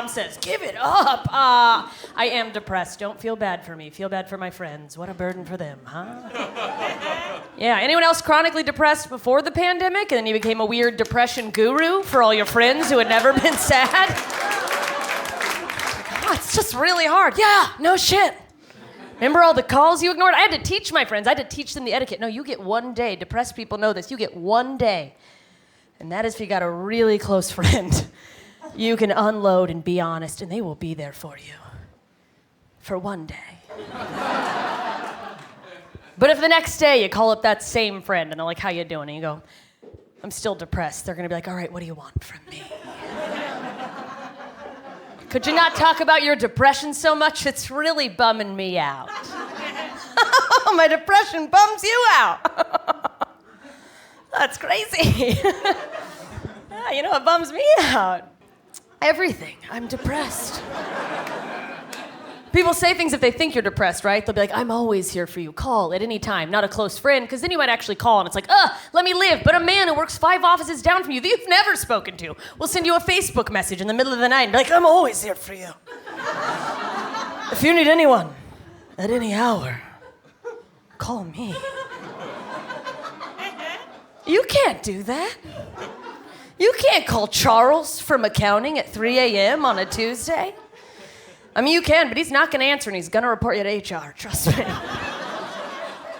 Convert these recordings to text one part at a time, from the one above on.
mom says, give it up. I am depressed. Don't feel bad for me. Feel bad for my friends. What a burden for them, huh? Yeah, anyone else chronically depressed before the pandemic? And then you became a weird depression guru for all your friends who had never been sad? Oh, it's just really hard. Yeah, no shit. Remember all the calls you ignored? I had to teach my friends. I had to teach them the etiquette. No, you get one day. Depressed people know this. You get one day. And that is if you got a really close friend. You can unload and be honest, and they will be there for you. For one day. But if the next day you call up that same friend, and they're like, how you doing? And you go, I'm still depressed. They're going to be like, all right, what do you want from me? Could you not talk about your depression so much? It's really bumming me out. My depression bums you out. That's crazy. Yeah, you know what bums me out? Everything. I'm depressed. People say things if they think you're depressed, right? They'll be like, I'm always here for you. Call at any time. Not a close friend, because then you might actually call and it's like, let me live. But a man who works 5 offices down from you that you've never spoken to will send you a Facebook message in the middle of the night and be like, I'm always here for you. If you need anyone at any hour, call me. You can't do that. You can't call Charles from accounting at 3 a.m. on a Tuesday. I mean, you can, but he's not going to answer, and he's going to report you to HR, trust me.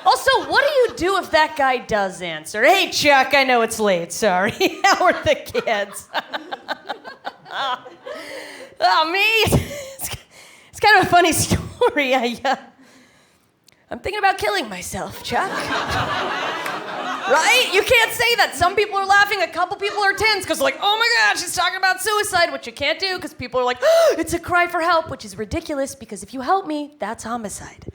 Also, what do you do if that guy does answer? Hey, Chuck, I know it's late, sorry. How are the kids? Me? It's kind of a funny story. I'm thinking about killing myself, Chuck. Right? You can't say that. Some people are laughing, a couple people are tense because like, oh my God, she's talking about suicide, which you can't do because people are like, oh, it's a cry for help, which is ridiculous because if you help me, that's homicide.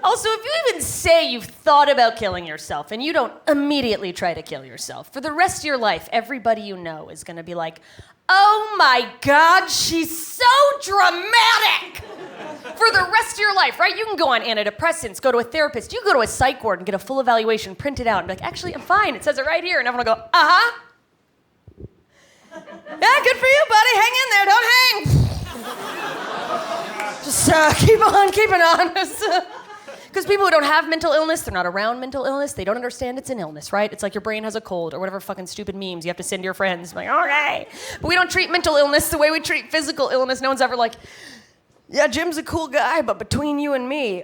Also, if you even say you've thought about killing yourself and you don't immediately try to kill yourself, for the rest of your life, everybody you know is going to be like, oh my God, she's so dramatic. For the rest of your life, right? You can go on antidepressants, go to a therapist, you can go to a psych ward and get a full evaluation, print it out, and be like, actually, I'm fine. It says it right here. And everyone will go, uh-huh. Yeah, good for you, buddy. Hang in there. Don't hang. Just keep on keeping on. Because people who don't have mental illness, they're not around mental illness, they don't understand it's an illness, right? It's like your brain has a cold or whatever fucking stupid memes you have to send to your friends. I'm like, okay. But we don't treat mental illness the way we treat physical illness. No one's ever like, yeah, Jim's a cool guy, but between you and me,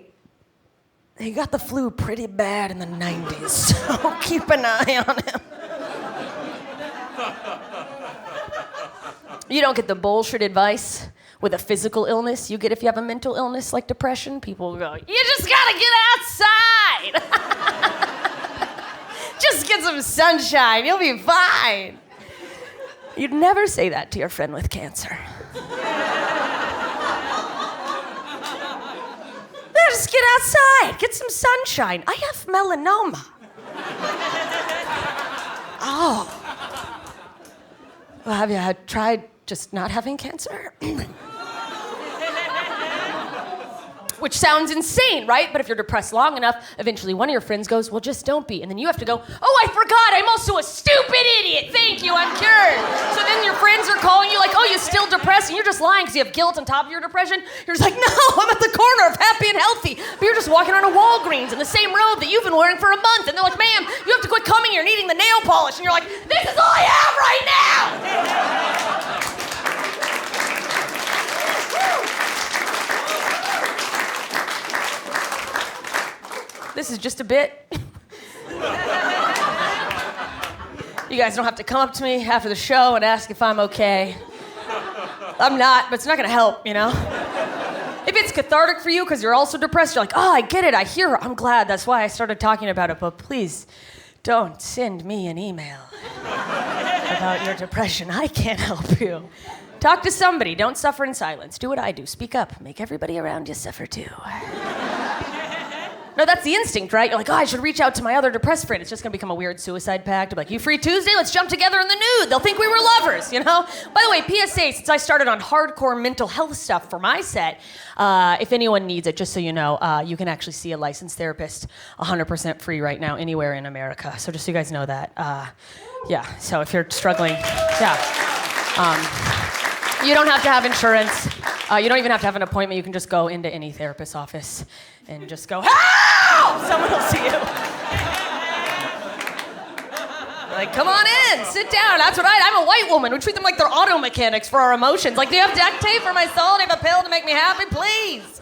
he got the flu pretty bad in the 90s, so keep an eye on him. You don't get the bullshit advice with a physical illness you get if you have a mental illness like depression. People go, you just gotta get outside. Just get some sunshine, you'll be fine. You'd never say that to your friend with cancer. Just get outside, get some sunshine. I have melanoma. Oh. Well, have you tried just not having cancer? Which sounds insane, right? But if you're depressed long enough, eventually one of your friends goes, well, just don't be. And then you have to go, oh, I forgot, I'm also a stupid idiot. Thank you, I'm cured. So then your friends are calling you like, oh, you're still depressed? And you're just lying because you have guilt on top of your depression. You're just like, no, I'm at the corner of happy and healthy. But you're just walking around a Walgreens in the same robe that you've been wearing for a month. And they're like, ma'am, you have to quit coming here and eating the nail polish. And you're like, this is all I have right now. This is just a bit. You guys don't have to come up to me after the show and ask if I'm okay. I'm not, but it's not gonna help, you know? If it's cathartic for you because you're also depressed, you're like, oh, I get it, I hear her, I'm glad, that's why I started talking about it, but please don't send me an email about your depression. I can't help you. Talk to somebody, don't suffer in silence. Do what I do, speak up, make everybody around you suffer too. No, that's the instinct, right? You're like, oh, I should reach out to my other depressed friend. It's just gonna become a weird suicide pact. I'm like, you free Tuesday? Let's jump together in the nude. They'll think we were lovers, you know? By the way, PSA, since I started on hardcore mental health stuff for my set, if anyone needs it, just so you know, you can actually see a licensed therapist 100% free right now anywhere in America. So just so you guys know that. Yeah, so if you're struggling, yeah. You don't have to have insurance. You don't even have to have an appointment. You can just go into any therapist's office and just go, help! Someone will see you. Like, come on in, sit down. That's what I'm a white woman. We treat them like they're auto mechanics for our emotions. Like, do you have duct tape for my soul? Do you have a pill to make me happy? Please.